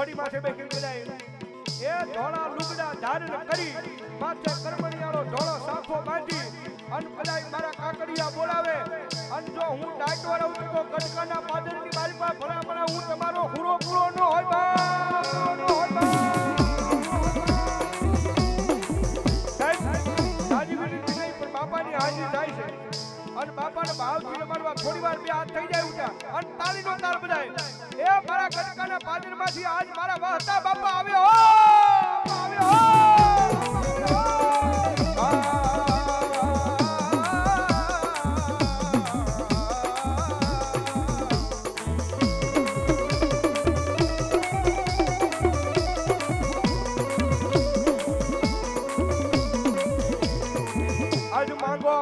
ઘોડી માથે બેસી બધાય એ ધોળા લુગડા ધારણ કરી માથે કરમણિયાળો ધોળો સાફો બાંધી અન બધાય મારા કાકડિયા બોલાવે અન જો હું ડાટો રહું તો ગટકાના પાદરની મારી પાસે ભલામણા હું તમારો હુરો પૂરો ન હોય બા ન હોય બા સાજી વિનંતી નહીં પણ બાપાની હાજરી થાય છે અને બાપાને ભાવથી રમાડવા થોડીવાર બે હાથ થઈ જાય ઉઠા અને તાળીનો તાળ બજાય એ મારા ગટકાના પાદરમાંથી આજ મારા વહતા બાપા આવ્યો આજ માંગો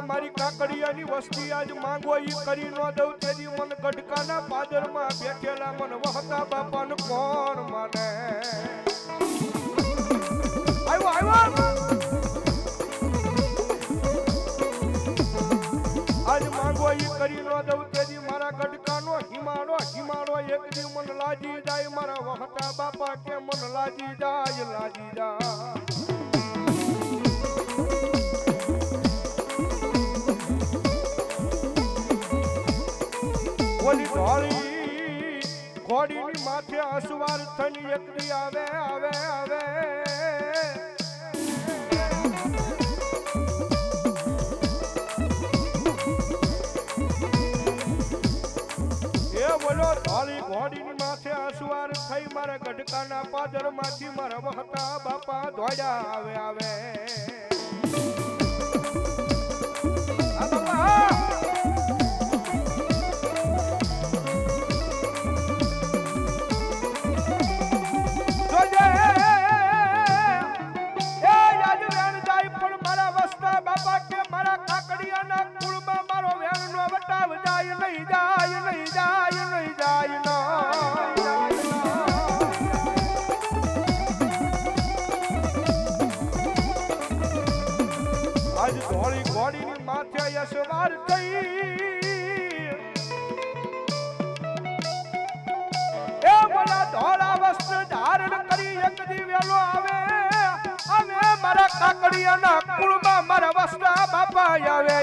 મારી કાકડિયાની વસ્તી આજ માંગો ઈ કરી નો દઉં તેદી મન ગઢકાના પાદરમાં બેઠેલા મન વહતા બાપાને કોણ માને આવ્યો આજ માંગો ઈ કરી નો દઉં તેદી મારા ગઢકાનો હિમાળો એક દી મન લાજી જાય મારા વહતા બાપા કે મન લાજી જાય ઓલી ઢોળી ઘોડીની માથે અસવાર થઈને એક દી આવે એ બોલો ઢોળી ઘોડીની માથે અસવાર થઈ મારા ગઢકાના પાદરમાંથી મારા વહતા બાપા દોડ્યા આવે આજ ધોળી ઘોડીની માથે યશવાર થઈ એ મારા ધોળા વસ્ત્ર ધારણ કરી એક દી વેલો આવે મારા કાકડિયાના કુળમાં મારા વસ્ત્ર બાપા આવે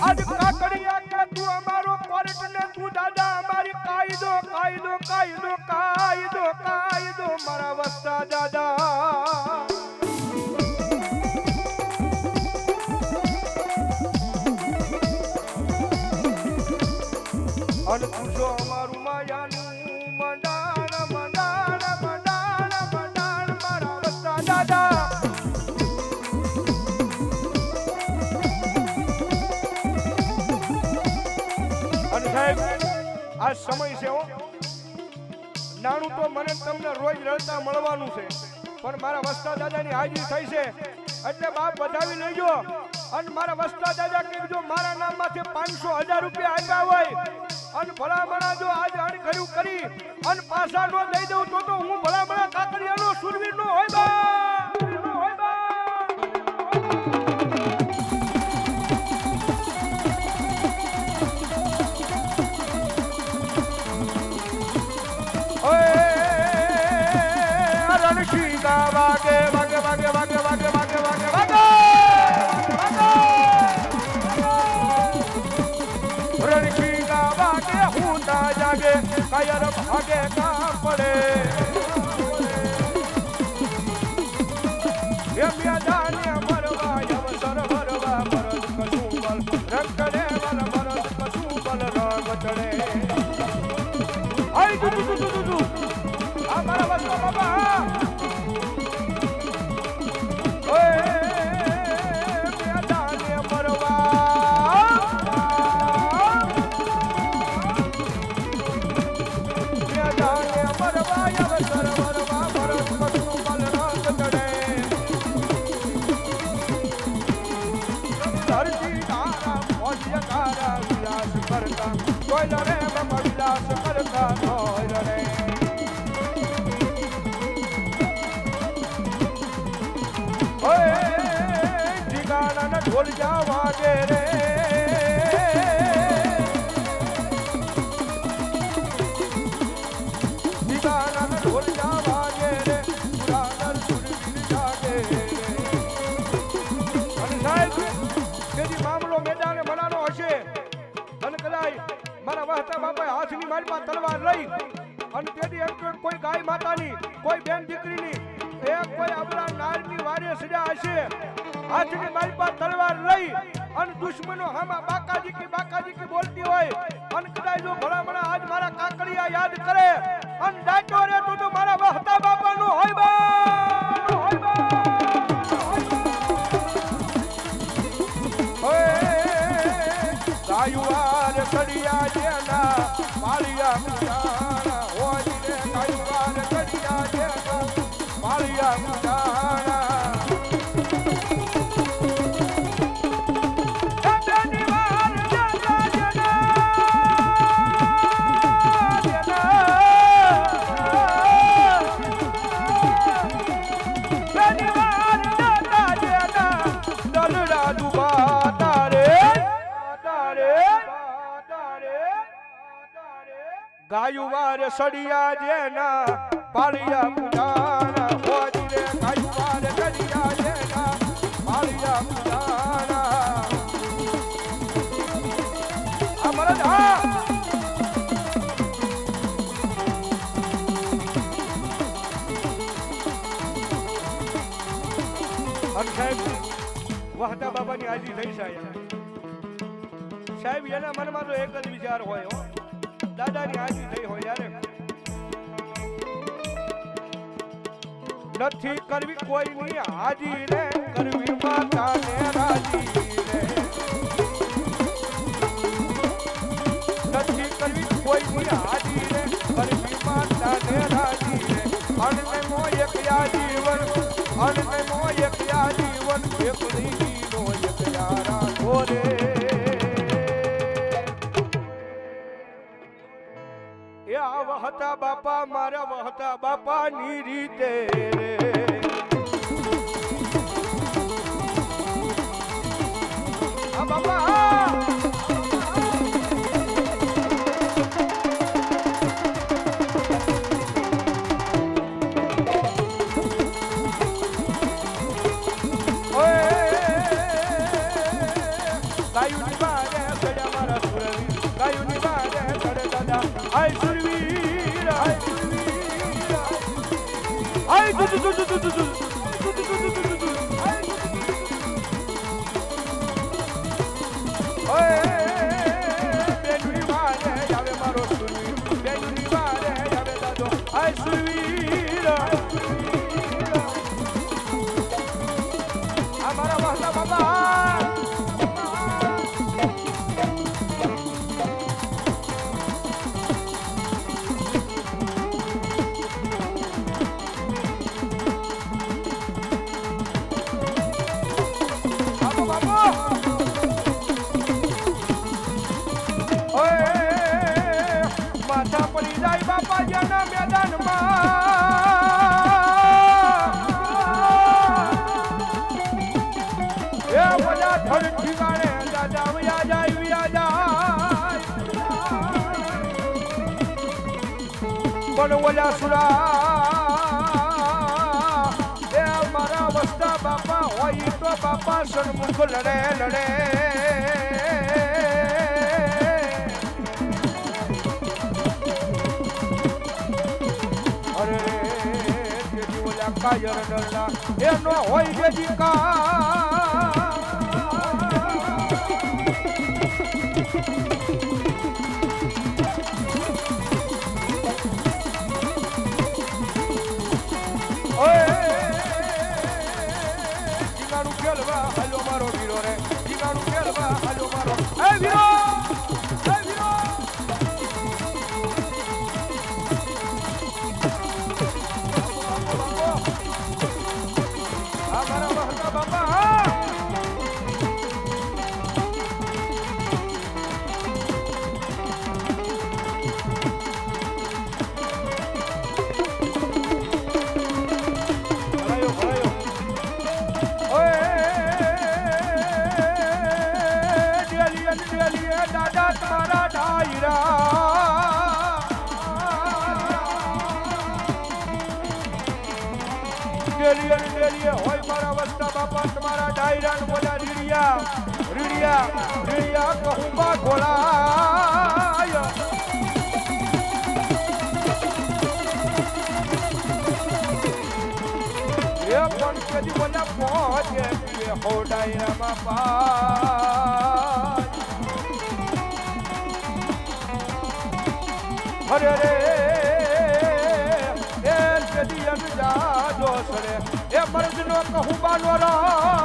આજ કાકડિયા કે તું અમારો કોર્ટ ને તું દાદા અમારી કાયદો મારા વસ્તા દાદા અન પૂછો અમારું માયાનું મંડાણ મારા વસ્તા દાદા અને સાહેબ આ સમય છે નાણું તો મને તમને રોજ રડતા મળવાનું છે પણ મારા વસ્તા દાદાની હાજરી થઈ છે એટલે બાપ વધાવી લેજો અને મારા વસ્તા દાદા કે જો મારા નામમાંથી 500,000 રૂપિયા આપ્યા હોય અને ભલામણા જો આજ અણખર્યું કરી અને પાછા નો દઈ દઉં તો હું ભલામણા કાકડિયાનો સુરવીર નો હોય બા કાયર ભાગે કામ પડે એ મેદાને મરવા અવસર ભરવા મરદ કશું બલ રંગડે વલ મરદ કશું બલ રંગ ચડે આઈ તું આ મારા વસ્તો બાબા ઓય મેદાને મરવા ઢોલ જા વાગે રે દીવાના ઢોલ જા વાગે રે પુરાણ સુરવીર જાગે રે અને સાહેબ કેજી મામલો મેદાને બનાનો હશે અને કદાચ મારા વહતા બાપાએ હાથની મારી પાસે તલવાર લઈ અને તેથી એમ કોઈ ગાય માતાની કોઈ બેન દીકરીની કોઈ અબલા નારની વારે સજા હશે હાથની મારી પાસે તલવાર લઈ અને દુશ્મનો હામાં બાકાજી કી બોલતી હોય અને કદાચ જો ભલામણા આજ મારા કાકડિયા યાદ કરે અને ડાટો રે તો મારા વહતા બાપાનો હોય બા ગાયુવાર સડિયા જેના માળિયા મુજાણા હોય રે ગાયુવાર સડિયા જેના માળિયા મુજાણા ગાયુવાર સડિયા જેના પાળિયા પુજાણા હોજી રે ગાયુવાર સડિયા જેના પાળિયા પુજાણા આ મરદ હા અને સાહેબ વહતા બાબાની હાજરી થઈ સાહેબ એના મનમાં તો એક જ વિચાર હોય હો દાદાની હાજરી થઈ હોય યારે નથી કરવી કોઈની હાજી રે કરવી માતાને રાજી રે નથી કરવી કોઈની હાજી રે કરવી માતાને રાજી રે અનને મો એક જીવન અનને મો એક જીવન એકલી નો એક યારા ઘોરે વહતા બાપા મારા વહતા બાપાની રીતે રે આ બાપા ગાયુની બારે સડા મારા સુરવી ગાયુની બારે સડે દાદા આય સુરવીર આય સુરવીર આય બેનુની બારે આવે મારો સુરવીર બેનુની બારે આવે દાદો આય સુરવીર આ મારા વહલા બાબા માથા પડી જાય બાપા જેના મેદાનમાં એ બધા થડ ઠીકાણે દાદા વ્યા જાય પણ ઓલા સુરા એ મારા વસ્તા બાપા હોય તો બાપા સન્મુખ લડે કાયર ડરલા એનો હોય જેજી કા ઓય જીગાનું ખેલવા હાલો મારો વીરો રે જીગાનું ખેલવા હાલો મારો એ વીરો ડેલીએ દાદા તમારા ડાયરા ડેલીએ હોય મારા વસ્તા બાપા તમારા ડાયરા બોલા રીડિયા કહું બા ગોળાય એ પણ કદી બોલા પહોંચે હો ડાયરામાં પાય અરે રે એ કદી અંજાજો સરે એ મર્દનો કહું બાનો રામ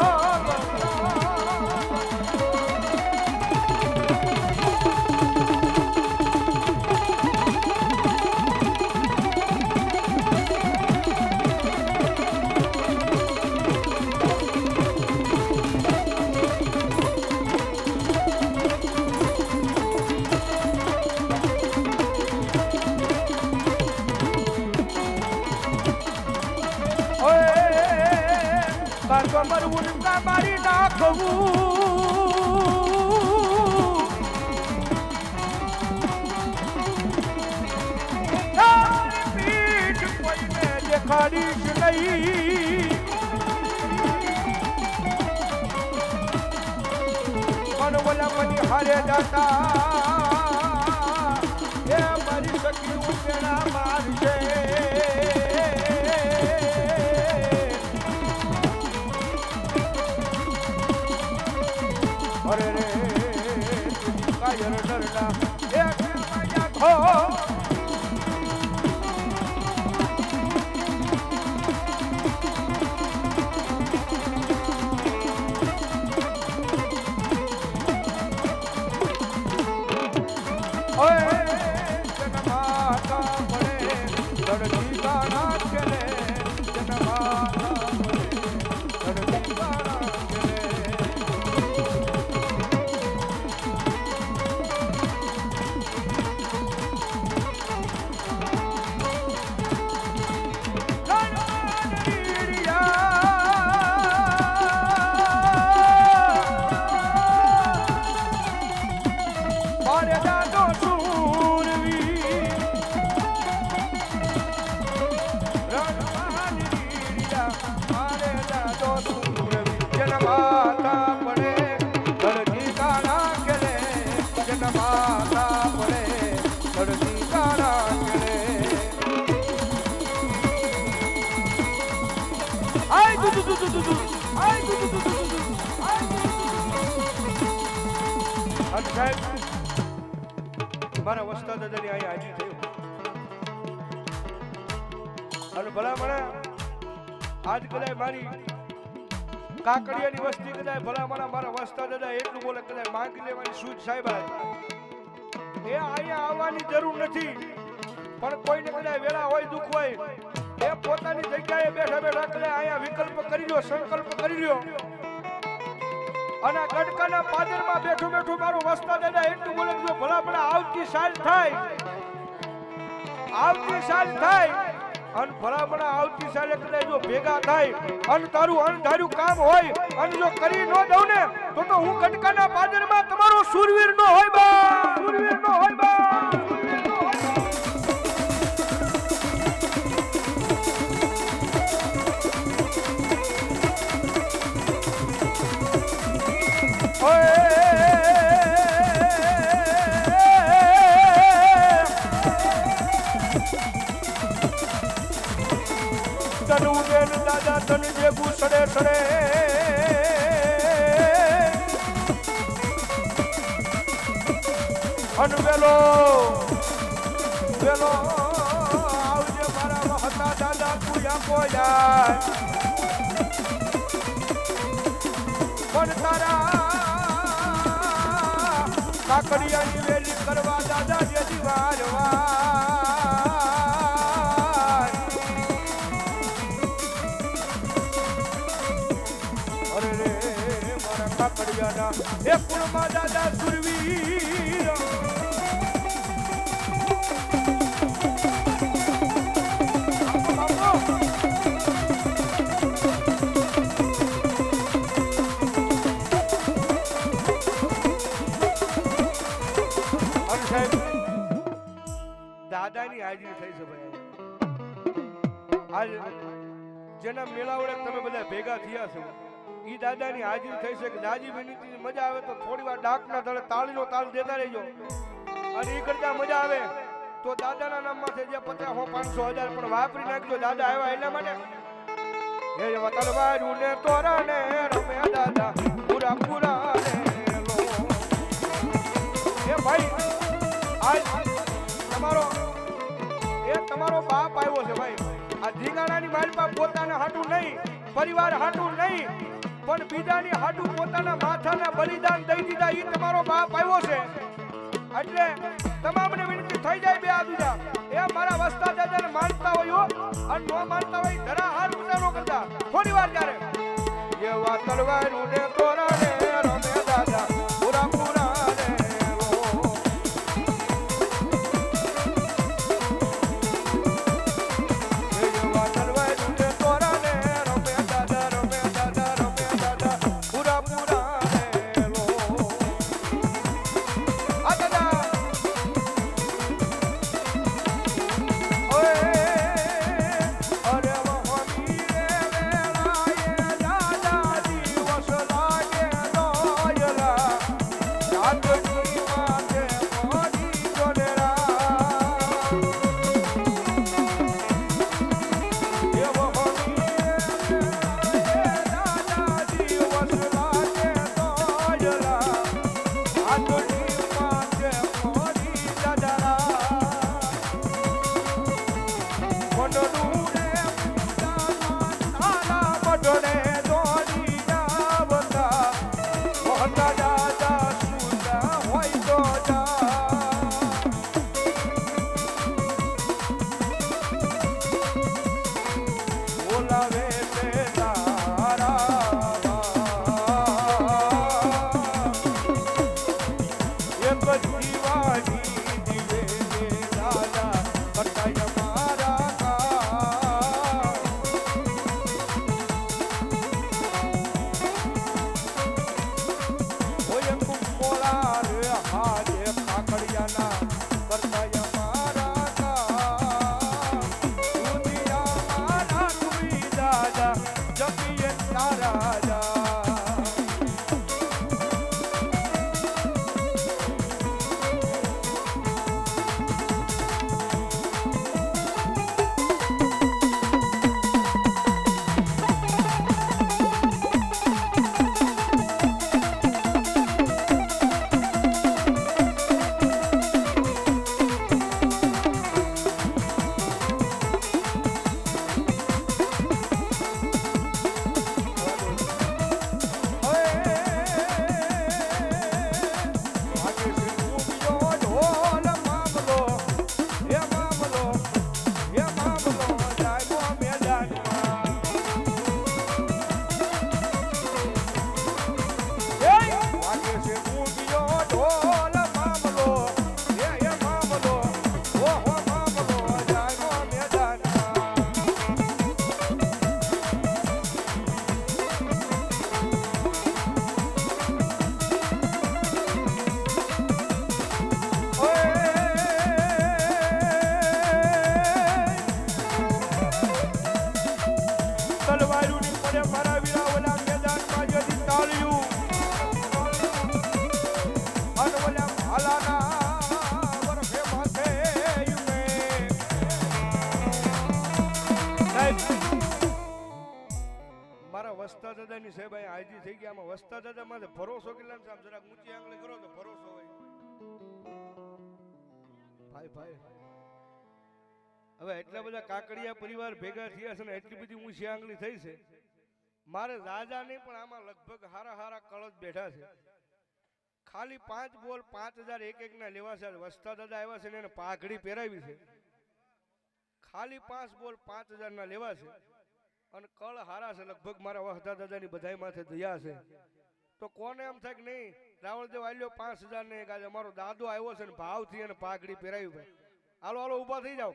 મરવું મારી નાખવું પીઠ કોઈને દેખાડીશ નહીં પણ બોલા મને હારે જાતા એ મારી સખી ઉકેડા મારશે અરે રે કાયર ડરડા એક માયા ખો ઓય જનમાતા પડે લડતી ગાના ચલે જનમાતા પડે લડતી ગાના મારા વસ્તા દાદાની અહીંયા હાજરી થયું અને ભલા મને આજ કદાચ મારી કાકડિયાની વસ્તી કદાચ ભલા મારા વસ્તા દાદા એટલું બોલે કદાચ માંગી લેવાની સૂઝ સાહેબ એ અહીંયા આવવાની જરૂર નથી પણ કોઈને કદાચ વેળા હોય દુઃખ હોય એ પોતાની જગ્યાએ બેઠા કદાચ અહીંયા વિકલ્પ કરી લ્યો સંકલ્પ કરી લ્યો અને ગડકાના પાદરમાં બેઠું મારું વસ્તા દાદા એટલું બોલે જો ભલા ભલા આવતી સાલ થાય અને ભલા ભલા આવતી સાલે કદાચ જો ભેગા થાય અને તારું અણધાર્યું કામ હોય અને જો કરી ન દઉં ને તો હું ગડકાના પાદરમાં તમારો સુરવીર નો હોય બા દાદા તને ભેગું સડે અને વેલો આવજે મારા હતા દાદા પૂયા જાય પણ તારા કાકડિયાની વેલી કરવા દાદા જેથી વારવા એ કુળમાં દાદા સુરવીર સાહેબ દાદાની હાજરી થઈ છે ભાઈ આજ જેના મેળાવડે તમે બધા ભેગા થયા છો ઈ દાદાની હાજરી થઈ છે કે દાદી વિનંતી મજા આવે તો થોડી વાર ડાકના તળે તાળીનો તાળ દેતા રહેજો અને ઈ કરતા મજા આવે તો દાદાના નામમાં જે 50 500 1000 પણ વાપરી નાખજો દાદા આવ્યા એટલા માટે હે વતલવારું ને તોરા ને રમે દાદા પૂરા પૂરા ને લો એ ભાઈ આજ તમારો બાપ આવ્યો છે ભાઈ આ ધીંગાણાની માલપા પોતાના હાટું નહીં પરિવાર હાટું નહીં પણ બીજાની હાટું પોતાના માથાના બલિદાન દઈ દીધા ઈ તમારો બાપ આવ્યો છે એટલે તમામને વિનંતી થઈ જાય બે આ બીજા એ મારા વસ્તા દાદાને માનતા હોય અને નો માનતા હોય ધરા હાર ઊંચા નો કરતા થોડી વાર ત્યારે એવા તલવારું ને તોરા ને રમે દાદા પૂરા પૂરા વસ્તા દાદાની સાહેબ અહીં હાજી થઈ ગયા આમાં વસ્તા દાદા માં ભરોસો કેટલા છે આમ જરાક ઊંચી આંગળી કરો તો ભરોસો હોય ભાઈ ભાઈ હવે એટલા બધા કાકડિયા પરિવાર ભેગા થયા છે ને એટલી બધી ઊંચી આંગળી થઈ છે મારે રાજા નહીં પણ આમાં લગભગ હારા હારા કળશ બેઠા છે ખાલી 5 બોલ 5000 એક એક ના લેવા છે વસ્તા દાદા આવ્યા છે ને એને પાઘડી પહેરાવી છે ખાલી 5 બોલ 5000 ના લેવા છે અને કળ હારા છે લગભગ મારા વસ્તા દાદાની બધાય માથે દયા છે તો કોને એમ થાય કે નહીં રાવળદેવ આલ્યો 5000 ને આજે અમારો દાદો આવ્યો છે ને ભાવથી એને પાઘડી પહેરાવી ભાઈ હાલો હાલો ઊભા થઈ જાઓ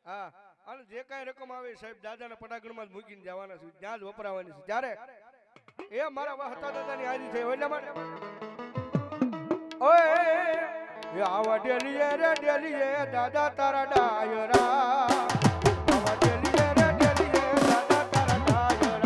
હા અને જે કાંઈ રકમ આવે સાહેબ દાદાના પટાગણમાં જ મૂકીને જવાના છે ત્યાં જ વપરાવાની છે જ્યારે એ મારા વસ્તા દાદાની હાજરી થઈ એટલા માટે ઓય એ આવા ડેલીએ રે ડેલીએ દાદા તારા ડાયરા આવા ડેલીએ રે ડેલીએ દાદા તારા ડાયરા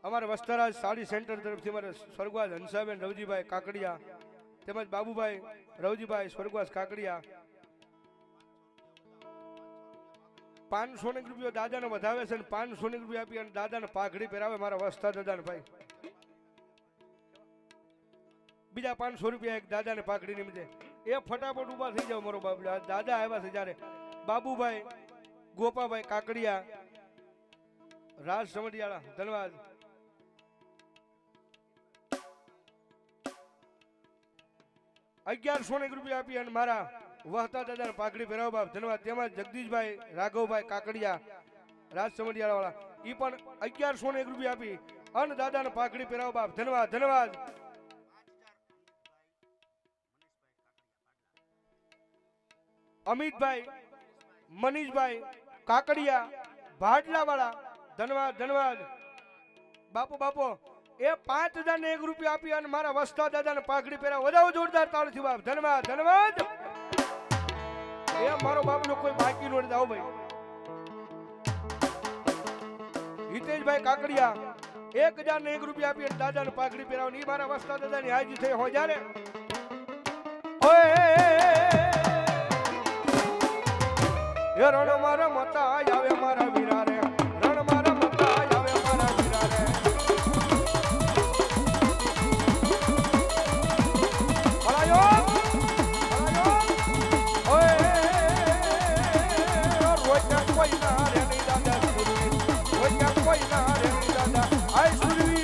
અમારા વસ્ત્રાજ સાડી સેન્ટર તરફથી અમારે સ્વર્ગવાસ હંસાબેન રવજીભાઈ કાકડિયા તેમજ બાબુભાઈ રવજીભાઈ સ્વર્ગવાસ કાકડિયા 500 રૂપિયા દાદાને વધાવે છે અને 500 રૂપિયા આપી અને દાદાને પાઘડી પહેરાવે મારા વસ્તા દાદાને ભાઈ બીજા 500 રૂપિયા એક દાદાને પાઘડી નિમિત્તે એ ફટાફટ ઉભા થઈ જાવ મારો બાબલો દાદા આવ્યા છે જ્યારે બાબુભાઈ ગોપાભાઈ કાકડિયા રાજ સમઢિયાળા ધન્યવાદ 1100 રૂપિયા આપી અને મારા વહતા દાદાને પાઘડી પહેરાવ બાપ ધન્યવાદ તેમાં જગદીશભાઈ રાઘવભાઈ કાકડિયા રાજ સમઢિયાળા વાળા ઈ પણ 1100 રૂપિયા આપી અને દાદાને પાઘડી પહેરાવ બાપ ધન્યવાદ ધન્યવાદ અમિતભાઈ મનીષભાઈ કાકડિયા ભાડલા વાળા ધન્યવાદ ધન્યવાદ બાપો બાપો એ 5001 રૂપિયા આપી અને મારા વસ્તા દાદાને પાઘડી પહેરાવ વધાવો જોરદાર તાળીથી બાપ ધન્યવાદ ધન્યવાદ એ મારો બાપનો કોઈ બાકી નો આવો ભાઈ હિતેશભાઈ કાકડિયા 1001 રૂપિયા આપી અને દાદાને પાઘડી પહેરાવ એ મારા વસ્તા દાદાની હાજી થઈ હોય જ્યારે એ રણ મારા મતા આવે મારા વીરા રે રણ મારા મતા આવે મારા વીરા રે ભલાયો ઓય રોજા કોઈ ના રે ની દાદા રોજા કોઈ ના રે ની દાદા આય સુરવી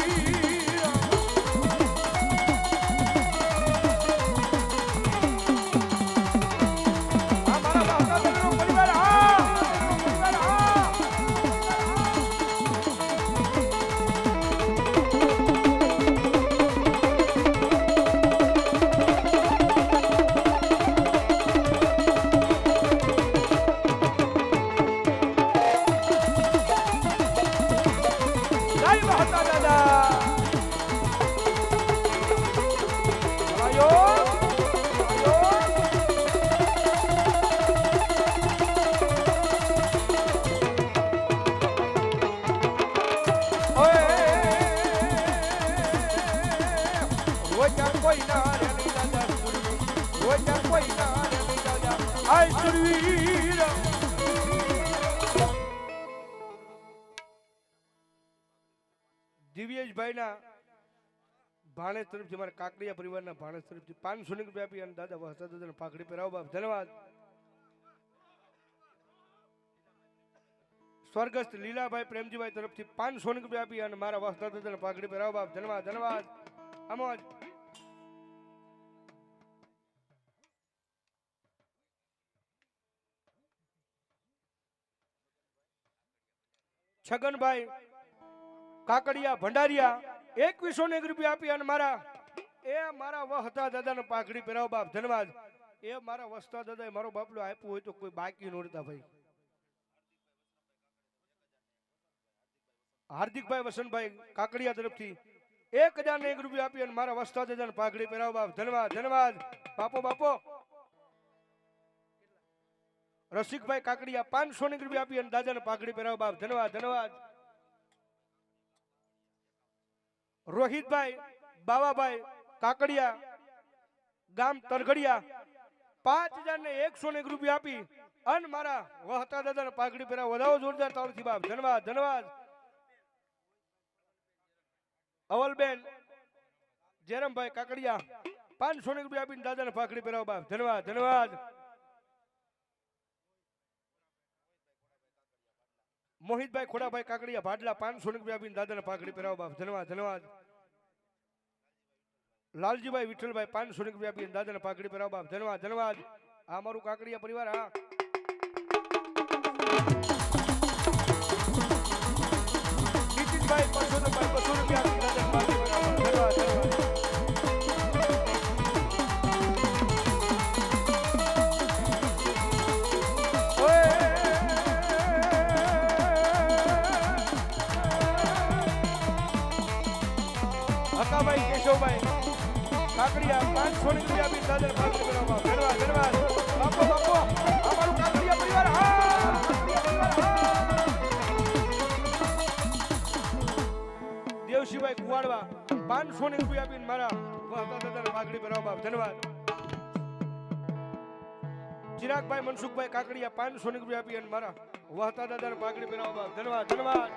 દિવ્યેશભાઈ ના ભાણેજ તરફથી મારા કાકડિયા પરિવારના ભાણેજ તરફથી 500 રૂપિયા આપી અને દાદા વહતા દાદાને પાઘડી પહેરાવ બાપ ધન્યવાદ સ્વર્ગસ્થ લીલાભાઈ પ્રેમજીભાઈ તરફથી 500 રૂપિયા આપી અને મારા વહતા દાદાને પાઘડી પહેરાવ બાપ ધન્યવાદ ધન્યવાદ આમોજ છગનભાઈ કાકડિયા ભંડારિયા 2101 રૂપિયા આપી અને મારા વહતા દાદાને પાઘડી પહેરાવ બાપ ધન્યવાદ એ મારા વસતા દાદાએ મારો બાપલો આપ્યું હોય તો કોઈ બાકી નોડતા ભાઈ હાર્દિકભાઈ વસંતભાઈ કાકડિયા તરફથી 1001 રૂપિયા આપી અને મારા વસતા દાદાને પાઘડી પહેરાવ બાપ ધન્યવાદ ધન્યવાદ બાપો બાપો રસિકભાઈ કાકડિયા 500 રૂપિયા આપી અને દાદાને પાઘડી પહેરાવ બાપ ધન્યવાદ ધન્યવાદ રોહિતભાઈ બાવાભાઈ કાકડિયા ગામ તરગડિયા 5101 રૂપિયા આપી અને મારા વહતા દાદાને પાઘડી પહેરાવ વધાવો જોરદાર તાળીથી બાપ ધન્યવાદ ધન્યવાદ અવલબેન જયરામભાઈ કાકડિયા 500 રૂપિયા આપીને દાદાને પાઘડી પહેરાવો બાપ. ધન્યવાદ ધન્યવાદ. મોહિતભાઈ ખોડાભાઈ કાકડિયા ભાડલા 500 રૂપિયા આપીને દાદાને પાઘડી પહેરાવો બાપ. ધન્યવાદ ધન્યવાદ. લાલજીભાઈ વિઠ્ઠલભાઈ 500 રૂપિયા આપીને દાદાને પાઘડી પહેરાવો બાપ. ધન્યવાદ ધન્યવાદ. આ મારું કાકડિયા પરિવાર. હા નીતિનભાઈ 200 રૂપિયા આપીને દાદાને પાઘડી પહેરાવો. ધન્યવાદ ધન્યવાદ. હકાભાઈ કેશવભાઈ કાકડિયા 500 રૂપિયા આપીને દાદાને પાઘડી પહેરાવો. ધન્યવાદ ધન્યવાદ. બાપો બાપો અમારું કાકડિયા પરિવાર. દેવશીભાઈ કુવાડવા 500 રૂપિયા આપીને મારા દાદાને પાઘડી પહેરાવો બાપ. ધન્યવાદ. ચિરાગભાઈ મનસુખભાઈ કાકડિયા 500 રૂપિયા આપી અને મારા વહતા દાદાને પાઘડી પહેરાવો બાપ. ધન્યવાદ ધન્યવાદ.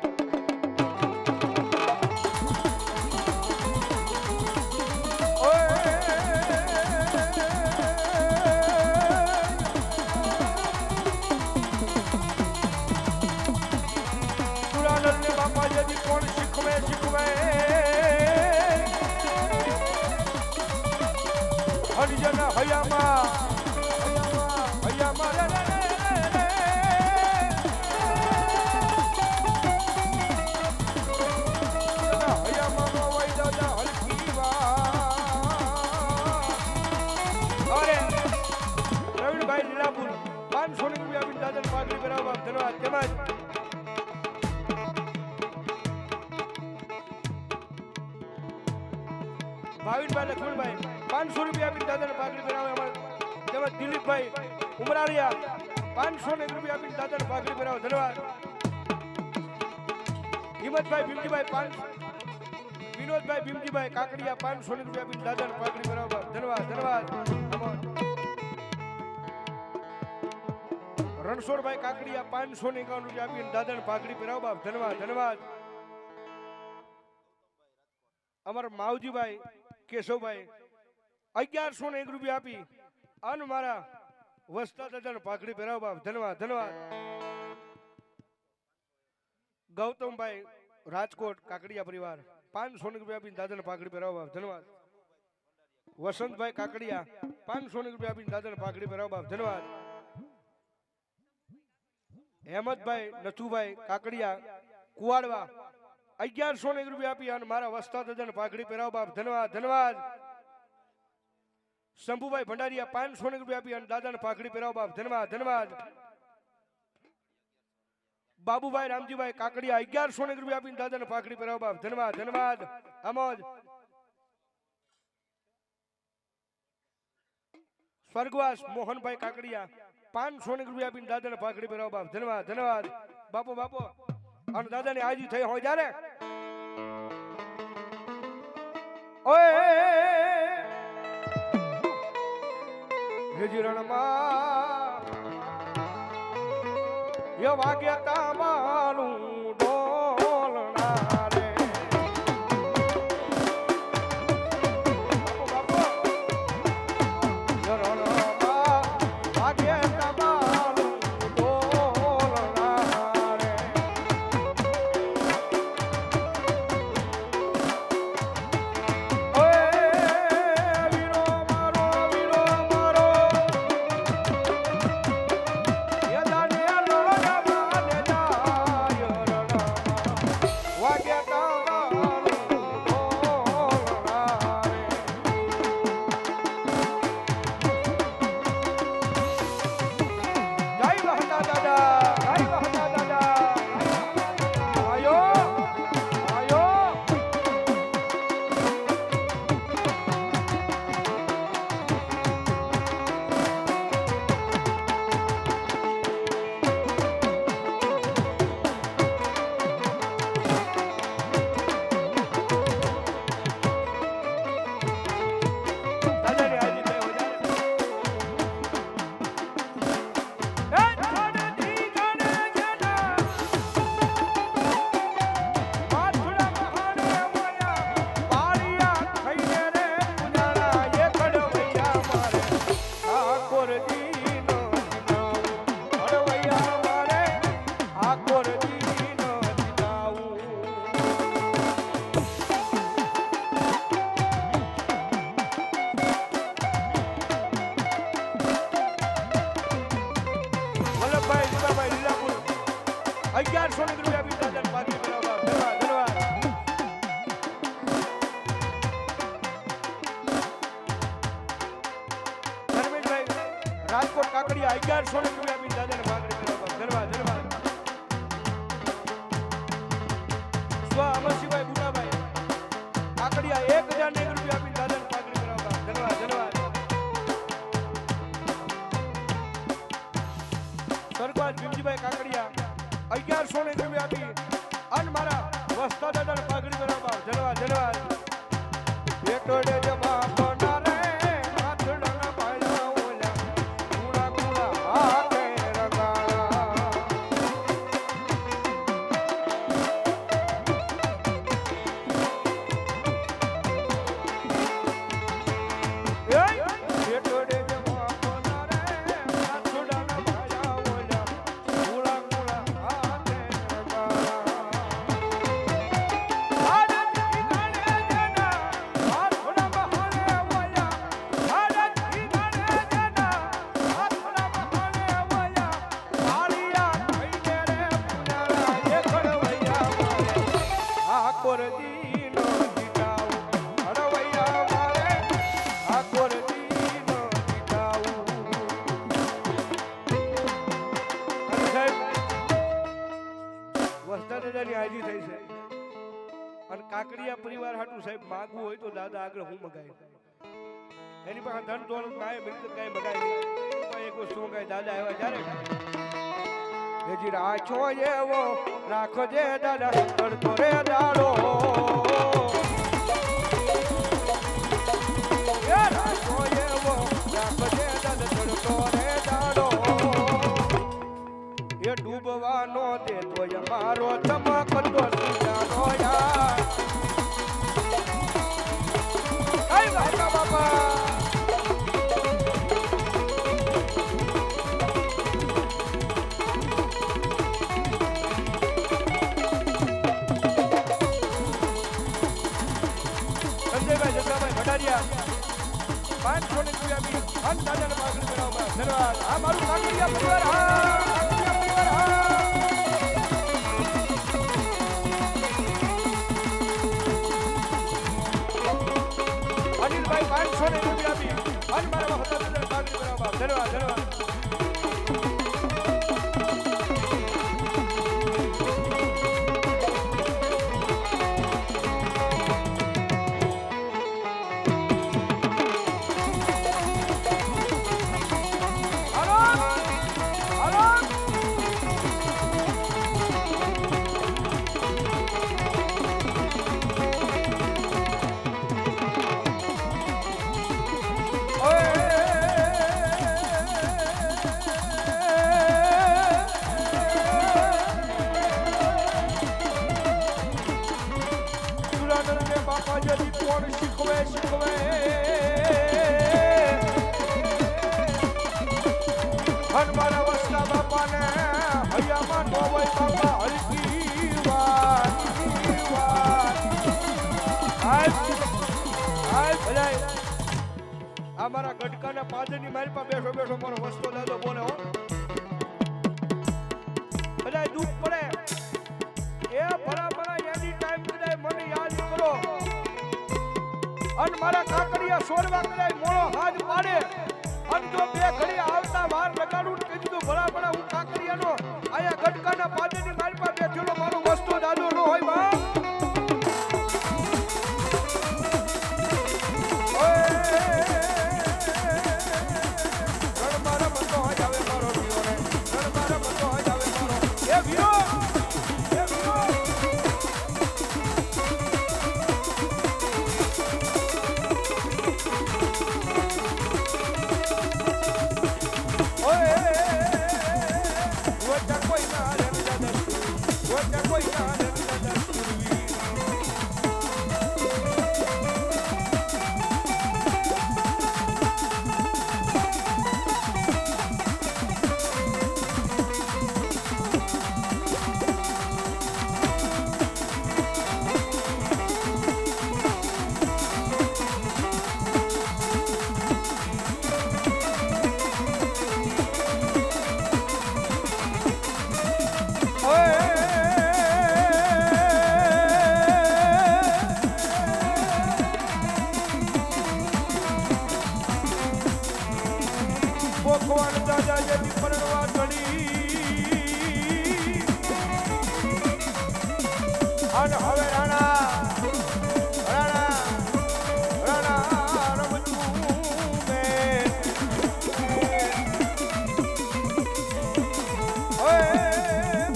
કોણ શીખવે શીખવે હરિજન હૈયામાં હૈયામાં રવિભાઈ લીલાપુર 500 રૂપિયા આપીને દાદાને પાઘડી પહેરાવો બાપ. ધન્યવાદ. તેમજ ભાવિનભાઈ લક્ષ્મણભાઈ 500 રૂપિયા આપીને દાદાને પાઘડી પહેરાવે. તેમજ દિલીપભાઈ ઉમરારિયા 500 રૂપિયા આપીને દાદાને પાઘડી પહેરાવે. ધન્યવાદ. હિંમતભાઈ ભીમજીભાઈ વિનોદભાઈ ભીમજીભાઈ કાકડિયા 500 રૂપિયા આપીને દાદાને પાઘડી પહેરાવે. ધન્યવાદ ધન્યવાદ. રણછોડભાઈ કાકડિયા 551 રૂપિયા આપીને દાદાને પાઘડી પહેરાવો બાપ. ધન્યવાદ ધન્યવાદ. અમાર માવજીભાઈ કેશવભાઈ 1101 રૂપિયા આપી અને મારા વસ્તા દાદાને પાઘડી પહેરાવો બાપ. ધન્યવાદ ધન્યવાદ. ગૌતમભાઈ રાજકોટ કાકડિયા પરિવાર 500 રૂપિયા આપીને દાદાને પાઘડી પહેરાવો બાપ. ધન્યવાદ. વસંતભાઈ કાકડિયા 500 રૂપિયા આપીને દાદાને પાઘડી પહેરાવો બાપ. ધન્યવાદ. હેમંતભાઈ નથુભાઈ કાકડિયા કુવાડવા 1101 રૂપિયા આપી અને મારા વસ્તા દાદાને પાઘડી પહેરાવો બાપ. ધન્યવાદ ધન્યવાદ. શંભુભાઈ ભંડારીયા 500 રૂપિયા આપી અને દાદાને પાઘડી પહેરાવો બાપ. ધન્યવાદ ધન્યવાદ. બાબુભાઈ રામજીભાઈ કાકડિયા 1101 રૂપિયા આપીને દાદાને પાઘડી પહેરાવો બાપ. ધન્યવાદ ધન્યવાદ. આમોદ સ્વર્ગવાસ મોહનભાઈ કાકડિયા 500 રૂપિયા આપીને દાદાને પાઘડી પહેરાવો બાપ. ધન્યવાદ ધન્યવાદ. બાપો બાપો અને દાદાની હાજી થઈ હોય જ્યારે ઓય હિજરણમાં ય વાગ્યા તમારું ડોલના રે. બાપો હિજરણમાં વાગ્યા તમારું ડોલના રે. યા 1100 રૂપિયા આપી દાદાને પાઘડી બનાવવા. ધન્યવાદ ધન્યવાદ. ધર્મેશભાઈ રાજકોટ કાકડિયા 1100 રૂપિયા આપી દાદાને પાઘડી બનાવવા. ધન્યવાદ ધન્યવાદ. સ્વ અમરસિંહભાઈ બુટાભાઈ કાકડિયા 1001 રૂપિયા આપી દાદાને પાઘડી બનાવવા. ધન્યવાદ ધન્યવાદ. સરકાર ભીમજીભાઈ કાકડિયા 1100 રૂપિયા આપી અને મારા વસ્તા દાદાને પાઘડી બનાવવા. ધન્યવાદ ધન્યવાદ. બેટોડે જમા કોના રે હાથડાના પાયા ઓલા કુડા કુડા હાથે રગાળા. બેટોડે જમા કોના રે હાથડાના પાયા ઓલા કુડા કુડા હાથે રગાળા. હાજી થઈ છે અને કાકડિયા પરિવાર હાટું સાહેબ માગવું હોય તો દાદા આગળ હું મગાય. એની પાસે ધન દોલત કાંઈ મિલકત કાંઈ મગાય નહીં. એક વસ્તુ મગાય દાદા આવ્યા જ્યારે હજી રાછો એવો રાખજે દાદા તડકો રે દાડો. રાછો એવો રાખજે દાદા તડકો રે દાડો. એ ડૂબવાનો દે તો મારો ચમકતો સુજાનો યાર. કઈ વાતા બાપા. સંજયભાઈ જગદાભાઈ ભડારિયા 500 રૂપિયા આપી અને દાદાને પાઘડી બનાવવા. ધન્યવાદ. આ મારું કાકડિયા પરિવાર. અનિલભાઈ 500 રૂપિયા આપી અને મારા હતા દાદાને પાઘડી બનાવવા. ધન્યવાદ ધન્યવાદ. બાપા જરી કોણ શીખવે શીખવે હન મારા વસલા બાપાને હૈયામાં નો હોય બાપા હલકી વાત આ મારા ગટકાના પાદરની મારી પાસે બેઠો બેઠો મારો વસ્તો દાદો બોલે હો. બધા દુઃખ પડે એ બરાબર એની ટાઈમ કદાય મને યાદ કરો અને મારા કાકડિયા સોરવા કદાય મોળો હાથ પાડે અને જો બે ઘડી આવતા વાર લગાડું કીધું બરાબર હું કાકડિયાનો આયા ગટકાના પાદરની મારી પાસે બેઠેલો મારો વસ્તો દાદો નો હોય બા. કોઈ ના ભગવાન દાદા જેવી પરણવા ચડી અને હવે રાણા રમતું મેં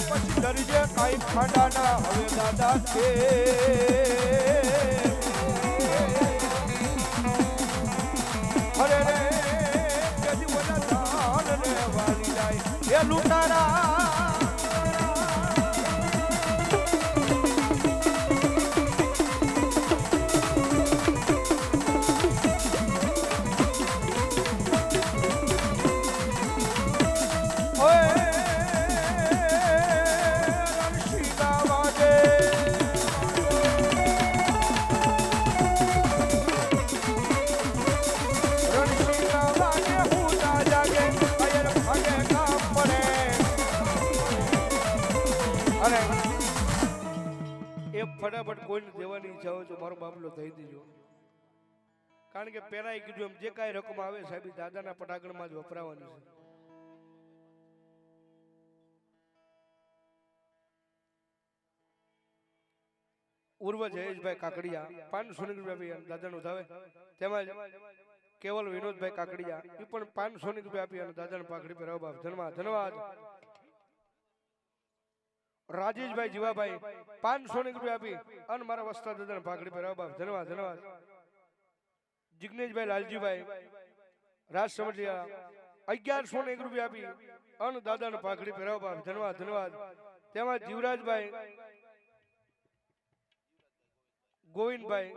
પછી દરજે કાંઈ ખાડાના હવે દાદા છે અરે રે કદી બધા દાન ને વાલી જાય એ લૂંટારા ફટાફટ કોઈને દેવાની ઈચ્છા હોય તો મારો બાબલો થઈ દેજો કારણ કે પેલા કીધું એમ જે કાંઈ રકમ આવે સાહેબ દાદાના પટાગણમાં જ વપરાવાની છે ઉર્વ જયેશભાઈ કાકડિયા 500 રૂપિયા દાદાનું થાવે તેમજ કેવલ વિનોદભાઈ કાકડિયા એ પણ 500 રૂપિયા આપી અને દાદાને પાઘડી પહેરાવ બાપ ધન્યવાદ રાજેશભાઈ જીવાભાઈ 500 રૂપિયા આપી અને મારા વસ્તા દાદાને પાઘડી પહેરાવ બાપ ધન્યવાદ જિગ્નેશભાઈ લાલજીભાઈ રાજ સમઢિયા 1101 રૂપિયા આપી અને દાદાને પાઘડી પહેરાવ બાપ ધન્યવાદ તેમજ જીવરાજભાઈ ગોવિંદભાઈ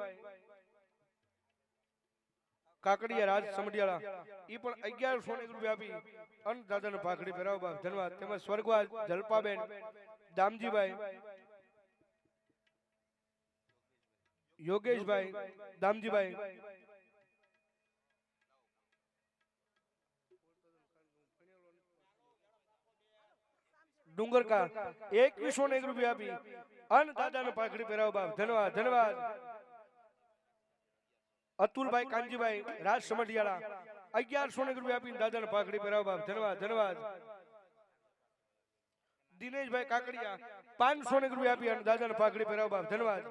કાકડિયા રાજ સમઢિયાળા ઈ પણ 1101 રૂપિયા આપી અને દાદાને પાઘડી પહેરાવ બાપ ધન્યવાદ તેમજ સ્વર્ગવાસ જલપાબેન દામજીભાઈ યોગેશભાઈ દામજીભાઈ ડુંગરકા 2101 રૂપિયા આપી અને દાદાને પાઘડી પહેરાવ બાપ ધન્યવાદ અતુલભાઈ કાંજીભાઈ રાજ સમઢિયાળા 1101 રૂપિયા આપીને દાદાને પાઘડી પહેરાવ બાપ ધન્યવાદ દિનેશભાઈ કાકડિયા 501 રૂપિયા આપી અને દાદાને પાઘડી પહેરાવ બાપ ધન્યવાદ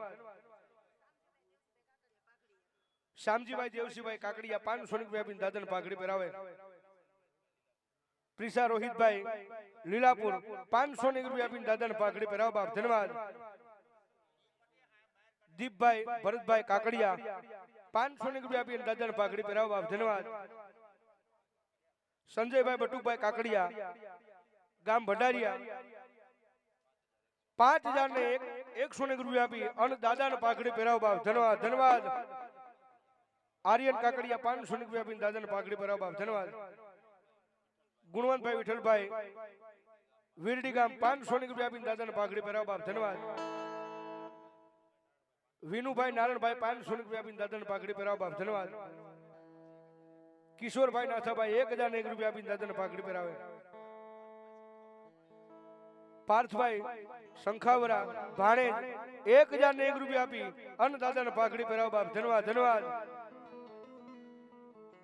શ્યામજીભાઈ દેવસીભાઈ કાકડિયા 500 રૂપિયા આપીને દાદાને પાઘડી પહેરાવે પ્રિસા રોહિતભાઈ લીલાપુર 501 રૂપિયા આપીને દાદાને પાઘડી પહેરાવ બાપ ધન્યવાદ દીપભાઈ ભરતભાઈ કાકડિયા 501 રૂપિયા આપીને દાદાને પાઘડી પહેરાવ બાપ ધન્યવાદ સંજયભાઈ બટુકભાઈ કાકડિયા ગામ ભડારિયા 5000 ને 101 રૂપિયા આપી અને દાદાને પાઘડી પહેરાવ બાપ ધન્યવાદ આર્યન કાકડિયા 500 રૂપિયા આપીને દાદાને પાઘડી પહેરાવ બાપ ધન્યવાદ ગુણવંતભાઈ વિઠ્ઠલભાઈ વીરડી ગામ 500 રૂપિયા આપીને દાદાને પાઘડી પહેરાવ બાપ ધન્યવાદ વિનુભાઈ નારણભાઈ 500 રૂપિયા આપીને દાદાને પાઘડી પહેરાવ બાપ ધન્યવાદ કિશોરભાઈ નાથાભાઈ 1001 રૂપિયા આપીને દાદાને પાઘડી પહેરાવે પાર્થભાઈ શંખાવરા ભાણેજ 1001 રૂપિયા આપી અને દાદાને પાઘડી પહેરાવ બાપ ધન્યવાદ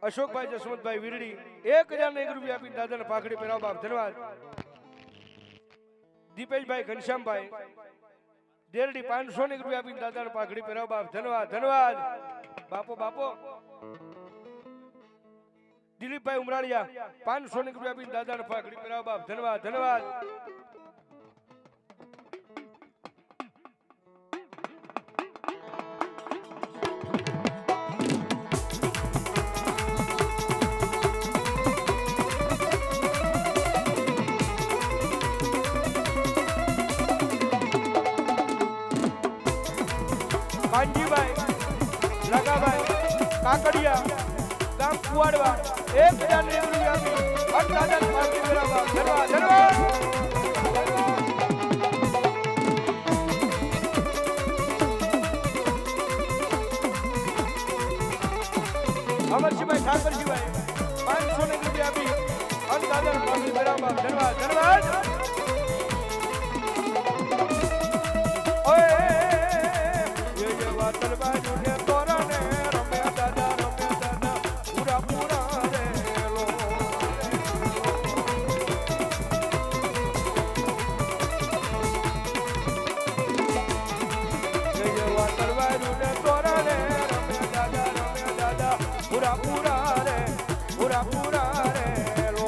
અશોકભાઈ જસવંતભાઈ વીરડી 1001 રૂપિયા આપી દાદાને પાઘડી પહેરાવ બાપ ધન્યવાદ દીપેશભાઈ ઘનશ્યામભાઈ દેરડી 501 રૂપિયા આપી દાદાને પાઘડી પહેરાવ બાપ ધન્યવાદ બાપો દિલીપભાઈ ઉમરાળિયા 501 રૂપિયા આપી દાદાને પાઘડી પહેરાવ બાપ ધન્યવાદ કાંજીભાઈ લગાભાઈ કાકડિયા ગામ કુવાડવા 1001 રૂપિયા આપી અને દાદાને પાઘડી પહેરાવ બાપ ધન્યવાદ અમરસિંહભાઈ ઠાકરજીભાઈ 501 રૂપિયા આપી અને દાદાને પાઘડી પહેરાવ બાપ ધન્યવાદ પૂરા પૂરા રે પૂરા પૂરા રે લો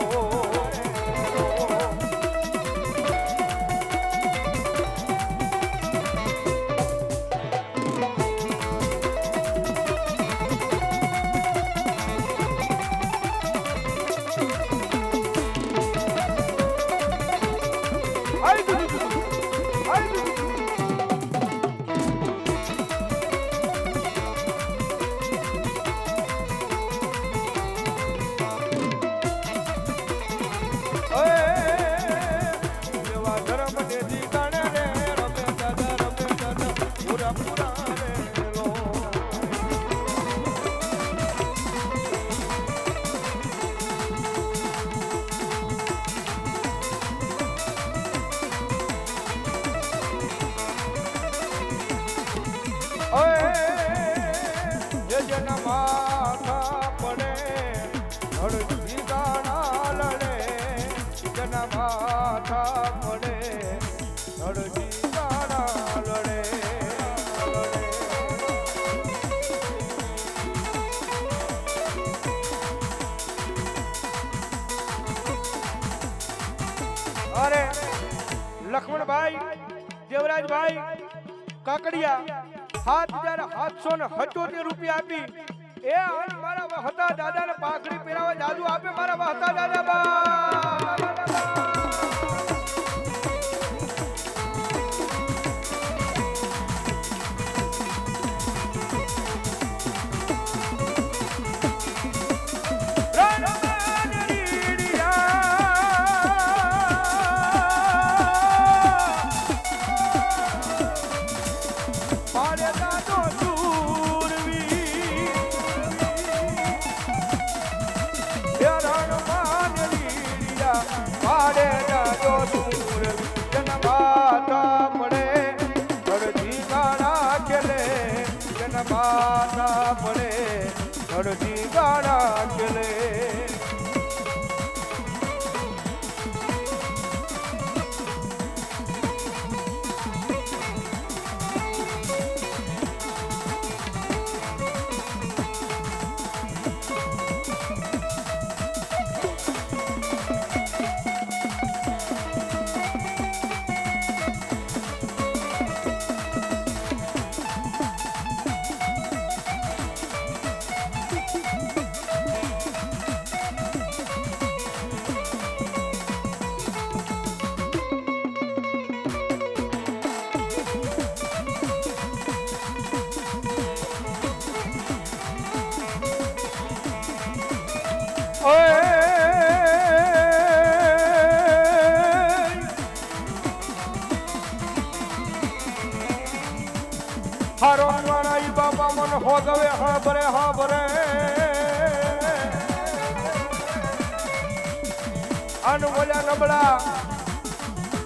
અરે લક્ષ્મણભાઈ દેવરાજભાઈ કાકડિયા 7,778 રૂપિયા આપી એ મારા હતા દાદાને પાઘડી પહેરાવા જાદુ આપે મારા હતા દાદા બા હારો વાળા બાપા મન હોગવે હા ભરે અન ઓલા નબળા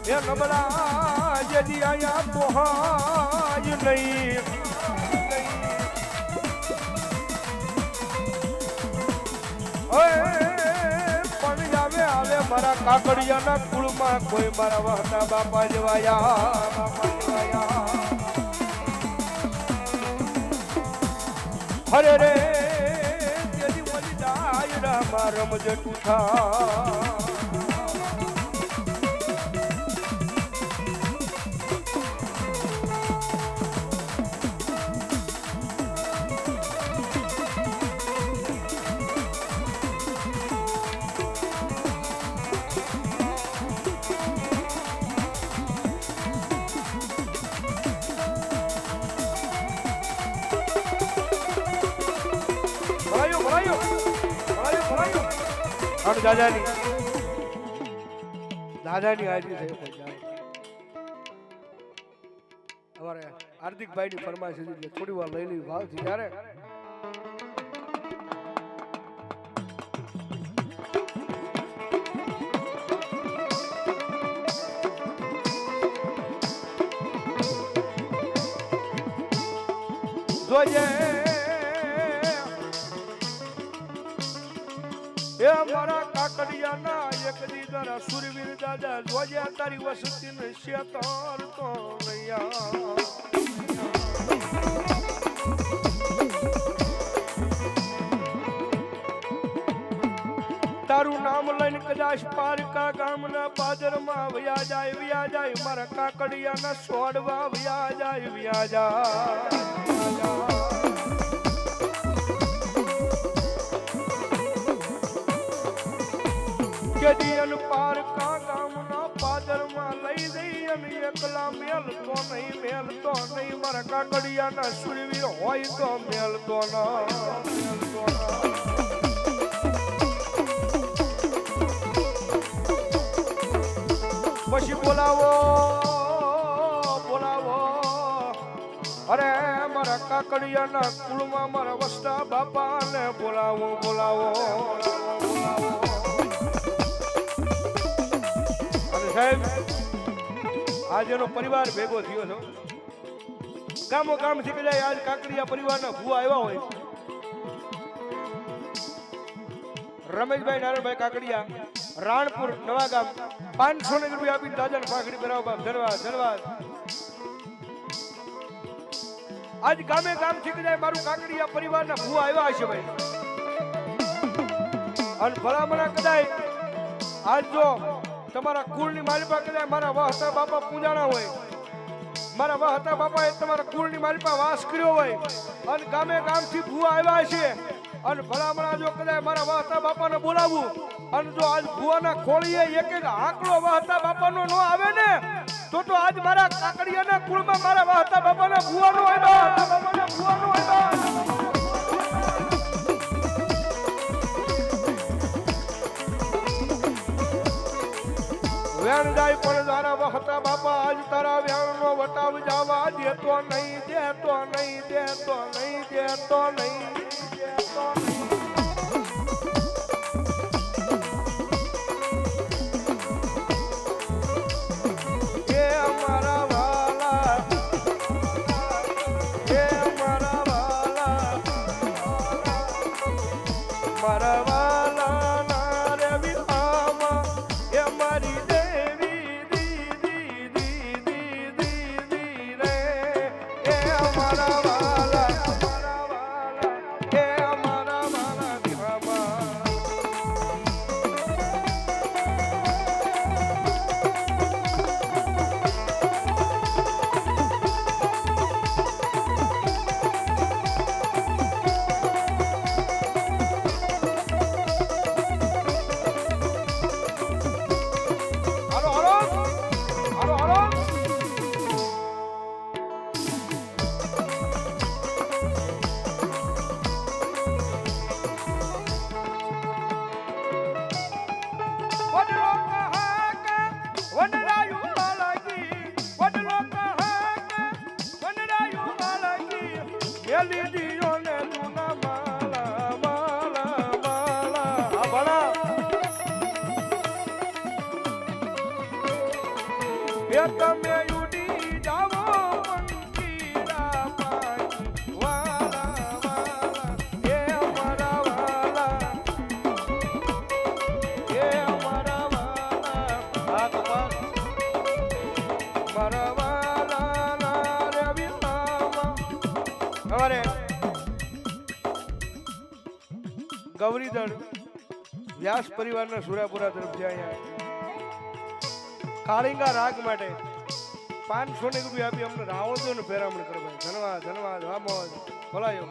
એ નબળા જેદી આયા પોહાય નહીં પણ આવે મારા કાકડિયાના કુળમાં કોઈ મારા વહના બાપા જેવાયા હરે રે તેરી મળી ડાયરા મારમ જટુઠા દાદાની હાજરી થઈ અમારે હાર્દિકભાઈ ની ફરમાઈશ હતી થોડી વાર લઈ લઈ ભાવ થી ત્યારે જોજે એ મારા કાકડિયાના એક દીદારા સુરવીર દાદા જોજે તારી વસતી ને શેતાર તો નૈયા તારું નામ લઈને કદાચ પારકા ગામના પાદરમાં વ્યા જાય મારા કાકડિયાના સોડવા વ્યા જાય કેદીયન પારકા ગામના પાદરમાં લઈ જઈ અને એકલા મેલતો નહીં મારા કાકડિયાના સુરવીર હોય તો મેલતો ના પછી બોલાવો અરે મારા કાકડિયાના કુળમાં મારા વસ્તા બાપાને બોલાવો અને સાહેબ આજનો પરિવાર ભેગો થયો છો ગામો ગામ થી કદાચ આજ કાકડિયા પરિવારના ભૂવા આવ્યા હોય રમેશભાઈ નારાયણભાઈ કાકડિયા રાણપુર નવા ગામ 500 રૂપિયા આપીને દાદાને પાઘડી પહેરાવો બાપ ધન્યવાદ આજ ગામે ગામ થી કદાચ મારું કાકડિયા પરિવારના ભૂવા આવ્યા હશે ભાઈ અને ભલામણા કદાચ આજ જો તમારા કુળની માલિપા કદાચ મારા વહતા બાપા પૂજાણા હોય મારા વહતા બાપાએ તમારા કુળની માલિપા વાસ કર્યો હોય અને ગામે ગામથી ભૂવા આવ્યા છે અને ભલામણા જો કદાચ મારા વહતા બાપાને બોલાવું અને જો આજ ભૂવાના ખોળીએ એક આંકડો વહતા બાપાનો નો આવે ને તો આજ મારા કાકડિયાના કુળમાં મારા વહતા બાપાના ભૂવાનો વ્યાણ જાય પણ તારા વખતા બાપા આજ તારા વ્યાણ નો વટાવ જવા દેતો નહીં તમે ઉડી જાવો મંકીરા પાણી વાલા એ અમારા વાલા હા કપાલ મારા વાલા ના રે વિલાવા અમારે ગૌરીદળ વ્યાસ પરિવારના સુરાપુરા તરફથી અહીંયા કાળિંગા રાગ માટે 500 રૂપિયા આપી અમને રાવણદેવ નું ફેરામણ કરવા ધન્યવાદ વામોદ બોલાયો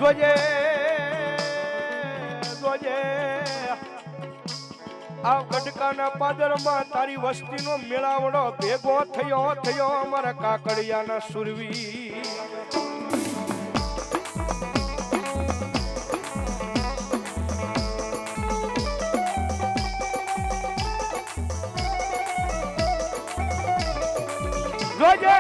જોજે આ ગઢકાના પાદરમાં તારી વસ્તીનો મેળાવડો ભેગો થયો અમારા કાકડિયાના સુરવી જોજે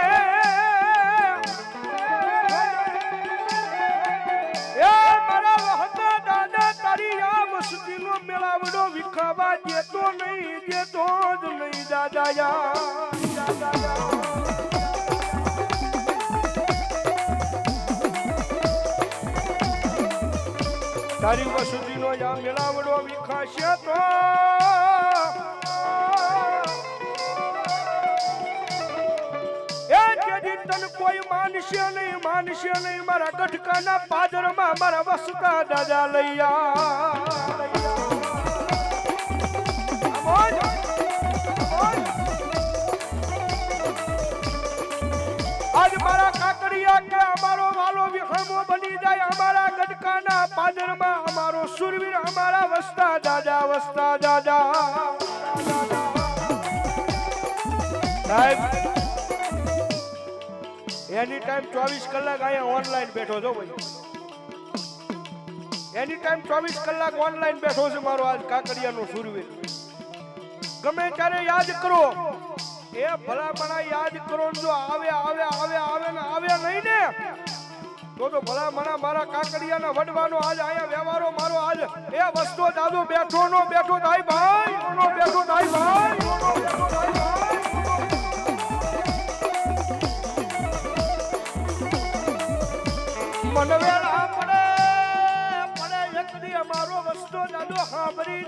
એ મારા વહતા દાદા તારી આ વસ્તીનો મેળાવડો વિખાવા દેતો જ નહીં દાદા તારી વસ્તીનો આ મેળાવડો વિખાશે તો મારી તન કોઈ માનશે નહીં મારા ગઢકાના પાદરમાં મારા વસતા દાદા લૈયા આજ મારા કાકડિયા કે અમારો વાલો વિખમો બની જાય અમારા ગઢકાના પાદરમાં અમારો સુરવીર અમારા વસતા દાદા સાહેબ એની ટાઈમ 24 કલાક અહીંયા ઓનલાઈન બેઠો છો ભાઈ એની ટાઈમ 24 કલાક ઓનલાઈન બેઠો છે મારો આજ કાકડિયાનો સુરવીર ગમે ત્યારે યાદ કરો એ ભલામણા યાદ કરો જો આવે નહીં ને તો ભલામણા મારા કાકડિયાના વડવાનો આજ અહીંયા વ્યવહારો મારો આજ એ વસ્તો દાદો બેઠો થાય ભાઈ મનવેલા પડે એકદી અમારો વસ્તો દાદો સાંભળી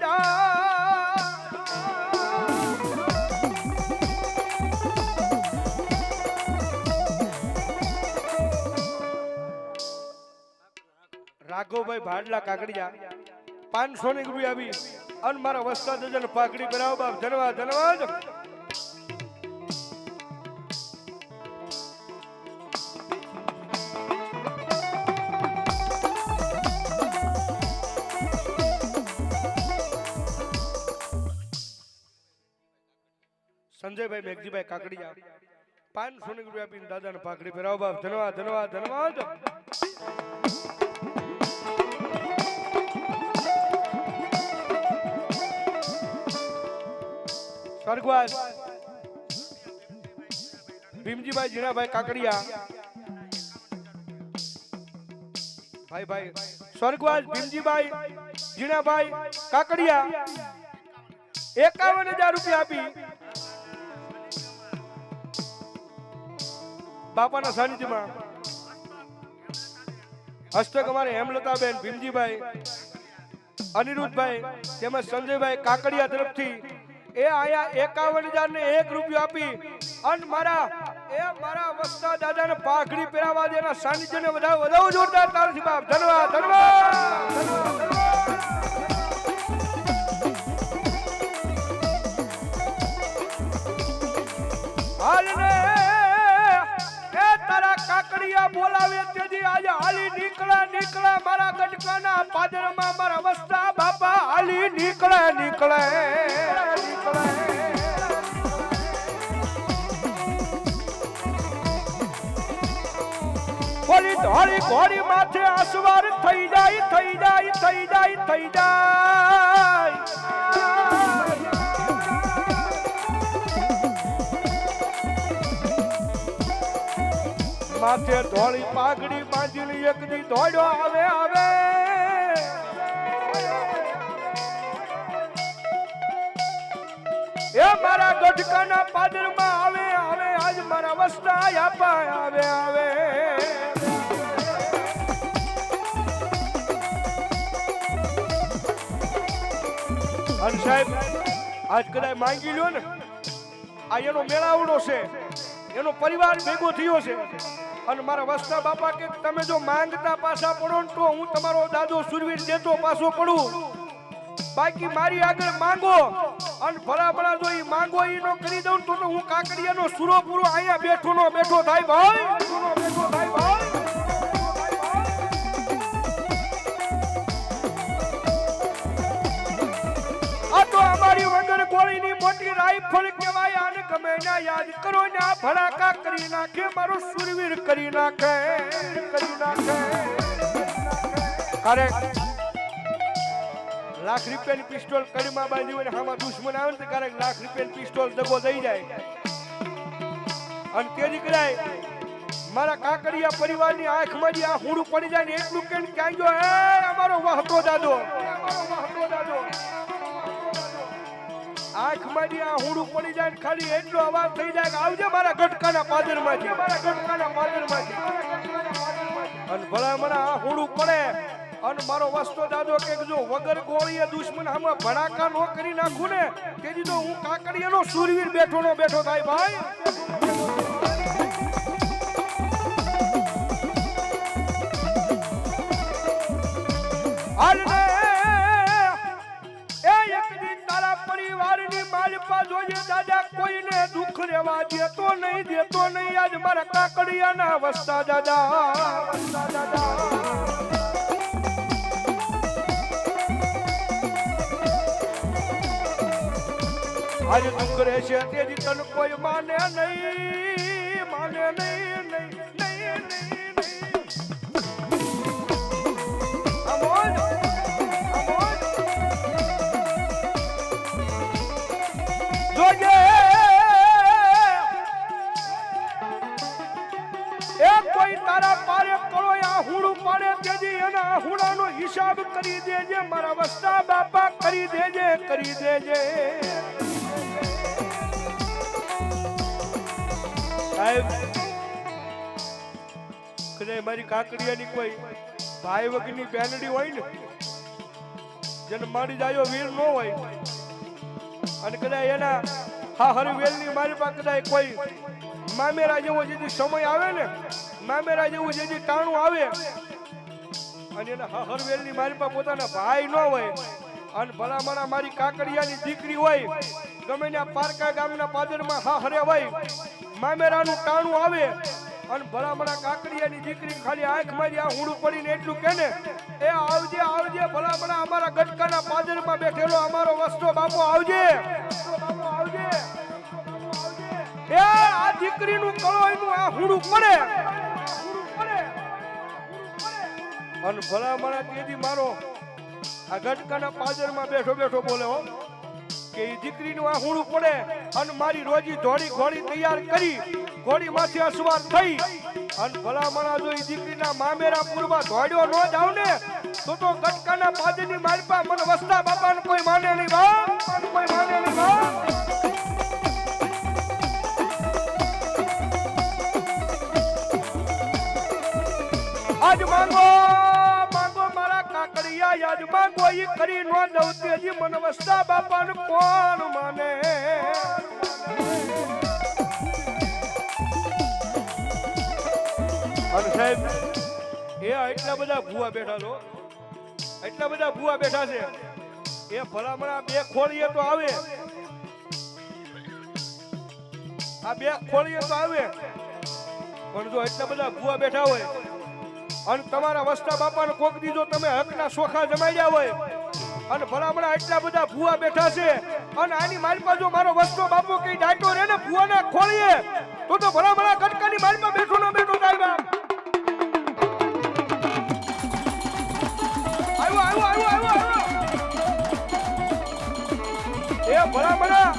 રાઘવભાઈ ભાડલા કાકડિયા 500 ની રૂપિયા આવી અને મારા વસ્તા દજન પાકડી કરાવ બાપ ધન્યવાદ સંજયભાઈ મેઘજીભાઈ કાકડિયા 500 ની રૂપિયા આપીને દાદાને પાકડી કરાવ બાપ ધન્યવાદ સ્વર્ગવાસ ભીમજીભાઈ જીણાભાઈ કાકડિયા ભાઈ સ્વર્ગવાસ ભીમજીભાઈ જીણાભાઈ કાકડિયા 51,000 રૂપિયા આપી બાપાના સાનિધ્યમાં હસ્તક અમારે હેમલતાબેન ભીમજીભાઈ અનિરુદ્ધભાઈ તેમજ સંજયભાઈ કાકડિયા તરફથી એ આયા 51,000 ને 1 રૂપિયો આપી અને મારા વસ્તા દાદાને પાઘડી પહેરાવા દેના સાનિધ્યને વધાવો જોરદાર તાળથી બાપ ધન્યવાદ હાલને એ તારા કાકડિયા બોલાવે તેથી આજે હાલી નીકળા મારા ગઢકાના પાદરમાં મારા વસ્તા બાપા હાલી નીકળે બોલી ધોળી ઘોડી માથે આસવાર થઈ જાય માથે ધોળી પાઘડી બાંધીને એક દી દોડ્યો આવે એ મારા ગઢકાના પાદરમાં આવે આજ મારા વસ્તા આપા આવે અને સાહેબ આજ કદાચ માંગી લ્યો ને આ એનો મેળાવડો છે એનો પરિવાર ભેગો થયો છે અને મારા વસ્તા બાપા કે તમે જો માંગતા પાછા પડો ને તો હું તમારો દાદો સુરવીર દેતો પાછો પડું બાકી મારી આગળ માંગો અને ભલા જો ઈ માંગો ઈ નો કરી દઉં તો હું કાકડિયાનો સુરો પૂરો અહીંયા બેઠો થાય ભાઈ આ તો અમારી વગર ગોળીની મોટી રાઈફલ કહેવાય આને ગમે ના યાદ કરો ને આ ભડાકા કરી નાખે મારો સુરવીર કરી નાખે અરે લાખ રૂપિયાની પિસ્તોલ કડીમાં બાંધી હોય ને આમાં દુશ્મન આવે ને ક્યારેક લાખ રૂપિયાની પિસ્તોલ દગો દઈ જાય અને તે દીકરાય મારા કાકડિયા પરિવારની આંખમાંથી આ હુંડું પડી જાય ને એટલું કે ક્યાં ગયો હે અમારો વહતો દાદો આંખમાંથી આ હુંડું પડી જાય ખાલી એટલો અવાજ થઈ જાય કે આવજે મારા ગઢકાના પાદરમાંથી અને ભલા મને આ હુંડું પડે અને મારો વસ્તો દાદો કે જો વગર ગોળીએ દુશ્મન આમાં ભડાકા નો કરી નાખું ને તેથી તો હું કાકડિયાનો સુરવીર બેઠો થાય ભાઈ રહેવા દેતો નહીં આજ મારા કાકડિયાના વસ્તા દાદા આજ દુઃખ રહેશે તેથી તને કોઈ માને નહીં અમોલ જોજે એ કોઈ તારા પારે કરો આ હુડું પાડે તેજી એના હુડાનો હિસાબ કરી દેજે મારા વસ્તા બાપા કરી દેજે સાહેબ કદાચ મારી કાકડિયાની કોઈ ભાઈ વગરની બેનડી હોય ને જેને મારી જાયો વીર ન હોય અને કદાચ એના હા હરવેલની મારી પાસે કદાચ કોઈ મામેરા જેવો જે સમય આવે ને મામેરા જેવું જે ટાણું આવે અને એના હા હરવેલની મારી પાસે પોતાના ભાઈ ન હોય અને ભલામણા મારી કાકડિયાની દીકરી હોય ગમે ત્યાં પારકા ગામના પાદરમાં હા હરે હોય મામેરાનું ટાણું આવે અને ભલામણા કાકડિયાની દીકરી ખાલી આંખ મારી આ હુડું પડીને એટલું કે ને એ આવજે ભલામણા અમારા ગટકાના પાદરમાં બેઠેલો અમારો વસ્તો બાપુ આવજે એ આ દીકરીનું કળોયનું આ હુડું પડે અને ભલામણા તેજી મારો આ ગટકાના પાદરમાં બેઠો બોલે હો કે એ દીકરીનું આ હુડું પડે અને મારી રોજી ઘોડી તૈયાર કરી ઘોડી માંથી અસવાર થઈ અને ભલામણા જો એ દીકરીના મામેરા પૂરમાં દોડ્યો ન જાવ ને તો ગટકાના પાદરની માલપા મને વસ્તા બાપાને કોઈ માને નહીં આજ માંગો મારા કાકડિયા યાદ માંગો ઈ કરી નો દઉં તેજી મને વસ્તા બાપાને કોણ માને અને સાહેબ એ એટલા બધા ભૂવા બેઠા છે એ ભલામણા બે ખોળીએ તો આવે પણ જો એટલા બધા ભૂવા બેઠા હોય અને તમારા વસ્તા બાપાને કોક દીધો તમે હકના સોખા જમાડ્યા હોય અને ભલામણા એટલા બધા ભૂવા બેઠા છે અને આની માલપા જો મારો વસ્તો બાપો કઈ ડાટો રે ને ભૂવાના ખોળીએ તો ભલામણા કટકાની માલપા બેઠો આવ્યો એ ભલામણા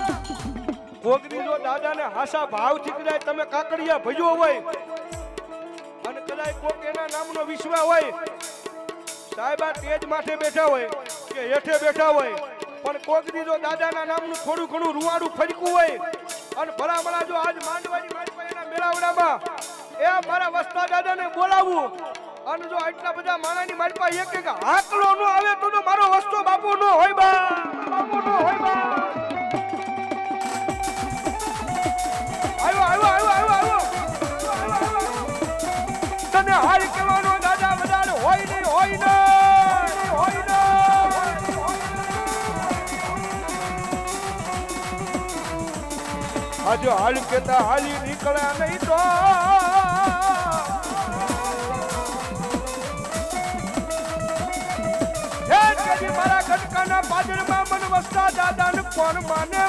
કોકની જો દાદાને હાસા ભાવથી કદાચ તમે કાકડિયા ભજ્યો હોય અને કદાચ કોક એના નામનો વિશ્વાસ હોય સાહેબ આ તેજ માથે બેઠા હોય કે હેઠે બેઠા હોય પણ કોકની જો દાદાના નામનું થોડું ઘણું રૂવાડું ફરકું હોય અને ભલામણા જો આજ માંડવાની મારી એના મેળાવડામાં એ મારા વસ્તા દાદાને બોલાવવું અને જો આટલા બધા માણાની મારી પાસે એક હાકલો નો આવે તો મારો વસ્તો બાપુ નો હોય બા આવ્યો તને હાલ કેવાનો દાદા બધા હોય નહીં આજે હાલ કેતા હાલી નીકળ્યા નહીં તો મારા ગટકાના પાદરમાં મન વસ્તા દાદાને કોણ માને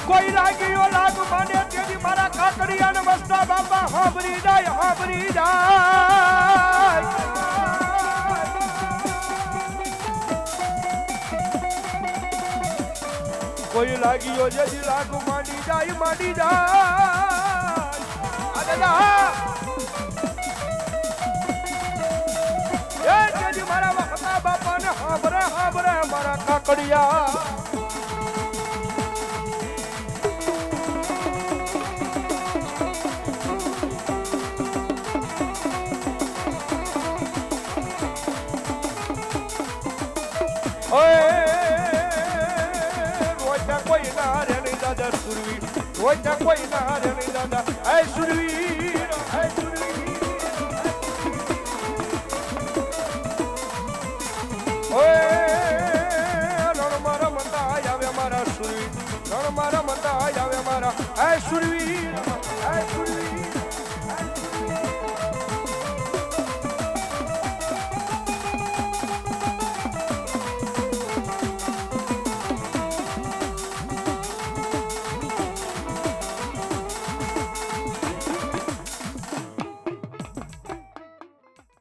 કોઈ લાગ્યો લાગ માને તેથી મારા કાકડિયાને વસ્તા બાપા હાંભરી જાય કોઈ લાગ્યો જેથી લાગ માંડી જાય મારા વખતા બાપાને હાંભરે મારા કાકડિયા કોઈ ના રે નહીં દાદા સુરવીર કોઈ ના રે નહીં દાદા હે સુરવીર મારા હે સુરવીર હે સુરવીર